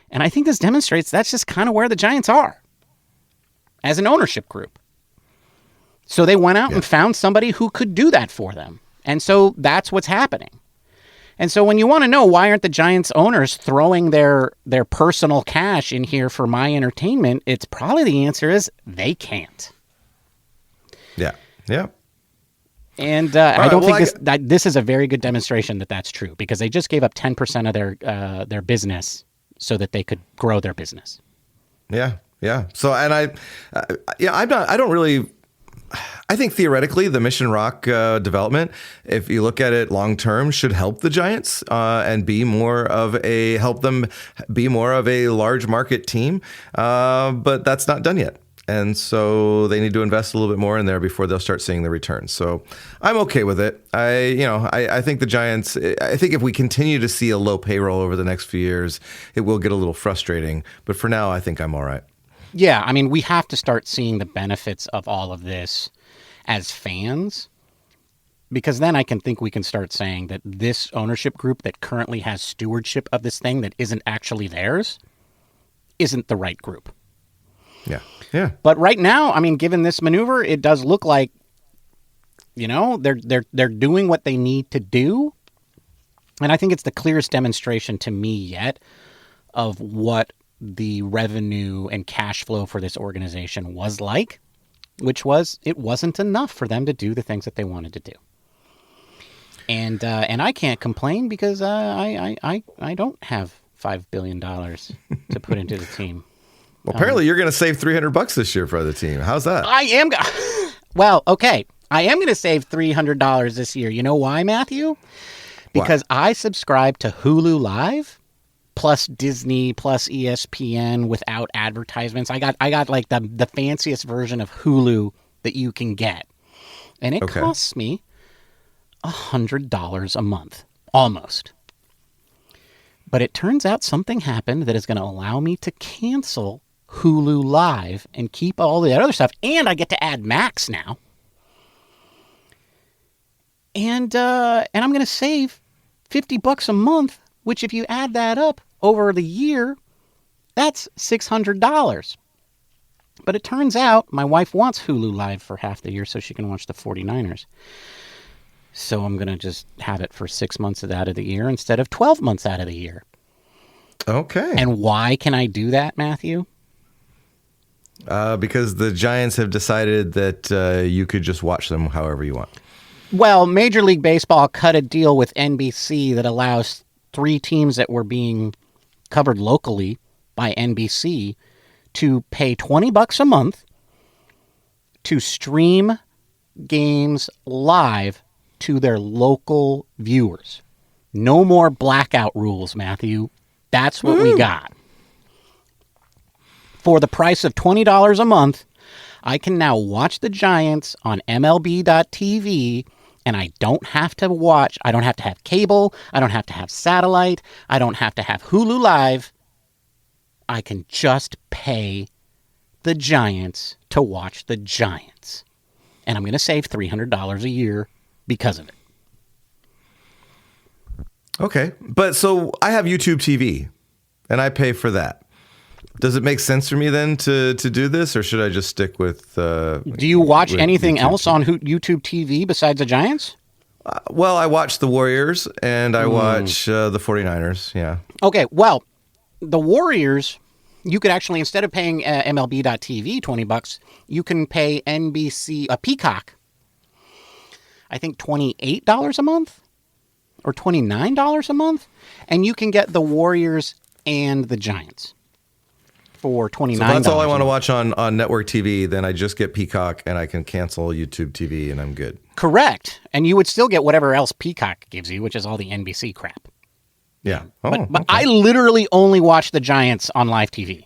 And I think this demonstrates that's just kind of where the Giants are as an ownership group. So they went out and found somebody who could do that for them. And so that's what's happening. And so when you want to know why aren't the Giants owners throwing their personal cash in here for my entertainment, it's probably the answer is they can't. Yeah. Yeah. And I don't think this is a very good demonstration that that's true, because they just gave up 10% of their business so that they could grow their business. Yeah, yeah. So, and I think theoretically the Mission Rock development, if you look at it long term, should help the Giants and help them be more of a large market team. But that's not done yet. And so they need to invest a little bit more in there before they'll start seeing the returns. So I'm okay with it. I think the Giants, I think if we continue to see a low payroll over the next few years, it will get a little frustrating. But for now, I think I'm all right. Yeah, I mean, we have to start seeing the benefits of all of this as fans, because then I think we can start saying that this ownership group that currently has stewardship of this thing that isn't actually theirs isn't the right group. Yeah. Yeah. But right now, I mean, given this maneuver, it does look like, they're doing what they need to do. And I think it's the clearest demonstration to me yet of what the revenue and cash flow for this organization was like, which was it wasn't enough for them to do the things that they wanted to do. And I can't complain because I don't have $5 billion to put into the team. Well, apparently you're going to save $300 this year for the team. How's that? I am. Well, okay. I am going to save $300 this year. You know why, Matthew? Because I subscribe to Hulu Live plus Disney plus ESPN without advertisements. I got like the fanciest version of Hulu that you can get. And it costs me $100 a month, almost. But it turns out something happened that is going to allow me to cancel Hulu Live and keep all the other stuff. And I get to add Max now. And I'm going to save $50 a month, which if you add that up over the year, that's $600. But it turns out my wife wants Hulu Live for half the year so she can watch the 49ers. So I'm going to just have it for 6 months out of the year instead of 12 months out of the year. Okay. And why can I do that, Matthew? Because the Giants have decided that you could just watch them however you want. Well, Major League Baseball cut a deal with NBC that allows 3 teams that were being covered locally by NBC to pay $20 a month to stream games live to their local viewers. No more blackout rules, Matthew. That's what we got. For the price of $20 a month, I can now watch the Giants on MLB.TV, and I don't have to have cable, I don't have to have satellite, I don't have to have Hulu Live. I can just pay the Giants to watch the Giants. And I'm going to save $300 a year because of it. Okay. But so I have YouTube TV and I pay for that. Does it make sense for me then to do this, or should I just stick with... Do you watch anything YouTube else on YouTube TV besides the Giants? Well, I watch the Warriors and I watch the 49ers. Yeah. Okay. Well, the Warriors, you could actually, instead of paying MLB.TV $20, you can pay NBC, Peacock, I think $28 a month or $29 a month. And you can get the Warriors and the Giants for $29. So if that's all I want to watch on network TV, then I just get Peacock and I can cancel YouTube TV and I'm good. Correct. And you would still get whatever else Peacock gives you, which is all the NBC crap. Yeah. But I literally only watch the Giants on live TV.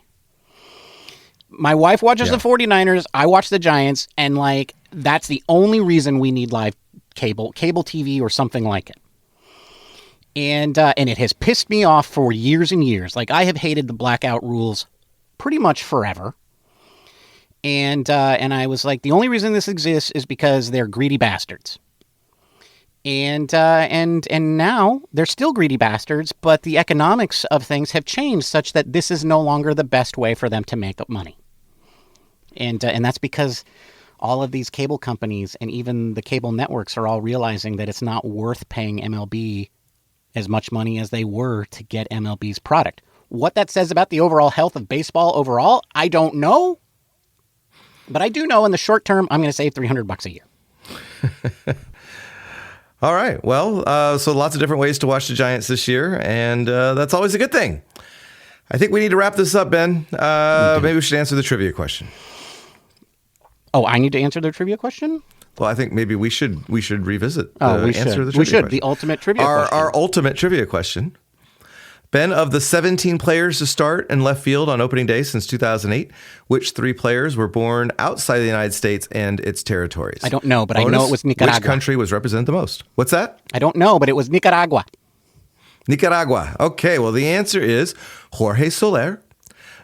My wife watches Yeah. the 49ers. I watch the Giants. And, like, that's the only reason we need live cable TV or something like it. And it has pissed me off for years and years. Like, I have hated the blackout rules pretty much forever. And I was like, the only reason this exists is because they're greedy bastards. And now they're still greedy bastards, but the economics of things have changed such that this is no longer the best way for them to make up money. And that's because all of these cable companies and even the cable networks are all realizing that it's not worth paying MLB as much money as they were to get MLB's product. What that says about the overall health of baseball overall, I don't know. But I do know in the short term, I'm going to save $300 a year. All right. Well, so lots of different ways to watch the Giants this year, and that's always a good thing. I think we need to wrap this up, Ben. Maybe we should answer the trivia question. Oh, I need to answer the trivia question? Well, I think maybe we should revisit the we answer should. to the trivia We should. question. The ultimate trivia question. Our ultimate trivia question. Ben, of the 17 players to start in left field on opening day since 2008, which 3 players were born outside the United States and its territories? I don't know, but I know it was Nicaragua. Which country was represented the most? What's that? I don't know, but it was Nicaragua. Nicaragua. Okay, well, the answer is Jorge Soler,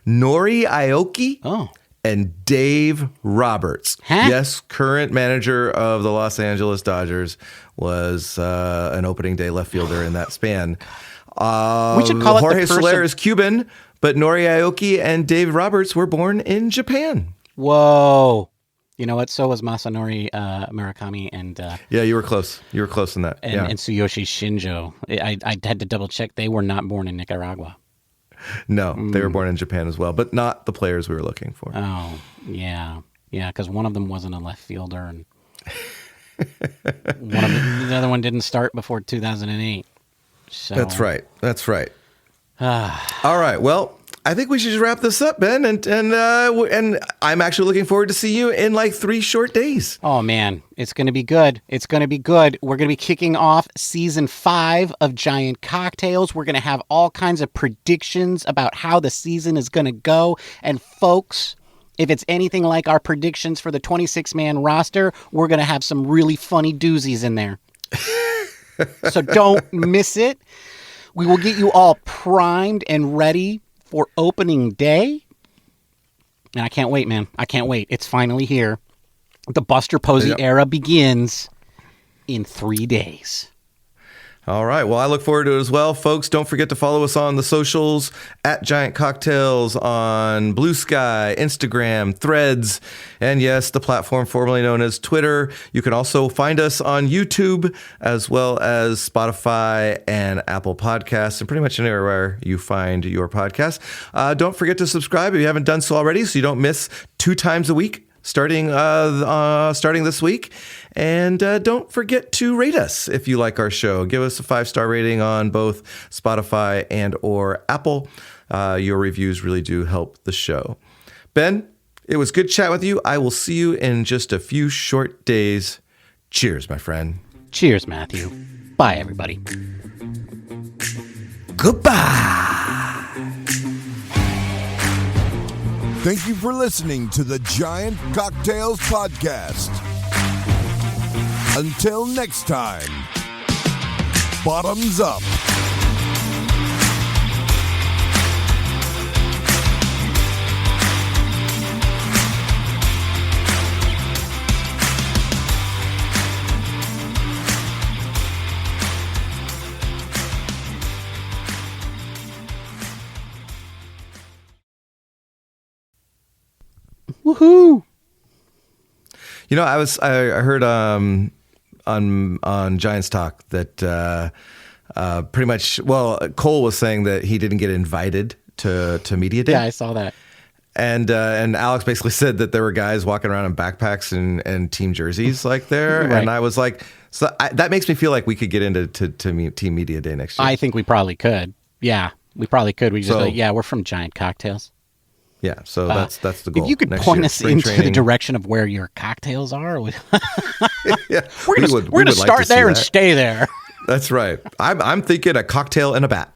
Nori Aoki, and Dave Roberts. Huh? Yes, current manager of the Los Angeles Dodgers was an opening day left fielder in that span. We should call it Jorge the curse Soler of- is Cuban, but Nori Aoki and Dave Roberts were born in Japan. Whoa. You know what? So was Masanori Murakami and Yeah, you were close. You were close in that. and Yeah. Tsuyoshi Shinjo. I had to double check. They were not born in Nicaragua. No, they were born in Japan as well, but not the players we were looking for. Oh, yeah. Yeah, because one of them wasn't a left fielder, and the other one didn't start before 2008. So, That's right. That's right. All right. Well, I think we should just wrap this up, Ben, and I'm actually looking forward to see you in like 3 short days. Oh, man. It's going to be good. It's going to be good. We're going to be kicking off season 5 of Giant Cocktails. We're going to have all kinds of predictions about how the season is going to go. And folks, if it's anything like our predictions for the 26-man roster, we're going to have some really funny doozies in there. So don't miss it. We will get you all primed and ready for opening day. And I can't wait, man. I can't wait. It's finally here. The Buster Posey era begins in 3 days. All right. Well, I look forward to it as well. Folks, don't forget to follow us on the socials at Giant Cocktails on Blue Sky, Instagram, Threads, and yes, the platform formerly known as Twitter. You can also find us on YouTube as well as Spotify and Apple Podcasts and pretty much anywhere you find your podcast. Don't forget to subscribe if you haven't done so already so you don't miss 2 times a week. Starting this week. And don't forget to rate us if you like our show. Give us a 5-star rating on both Spotify and or Apple. Your reviews really do help the show. Ben, it was good chat with you. I will see you in just a few short days. Cheers, my friend. Cheers, Matthew. Bye, everybody. Goodbye. Thank you for listening to the Giant Cocktails Podcast. Until next time, bottoms up. Woohoo! You know, I heard on Giants Talk that pretty much, well, Cole was saying that he didn't get invited to media day. Yeah, I saw that. And Alex basically said that there were guys walking around in backpacks and team jerseys like there. Right. And I was like, that makes me feel like we could get into team media day next year. I think we probably could. Yeah, we probably could. We just So- we're from Giant Cocktails. Yeah, so that's the goal. If you could next point year. us Spring into the training. direction of where your cocktails are, Yeah, we're gonna we would like start to see there and that. stay there. That's right. I'm thinking a cocktail and a bat.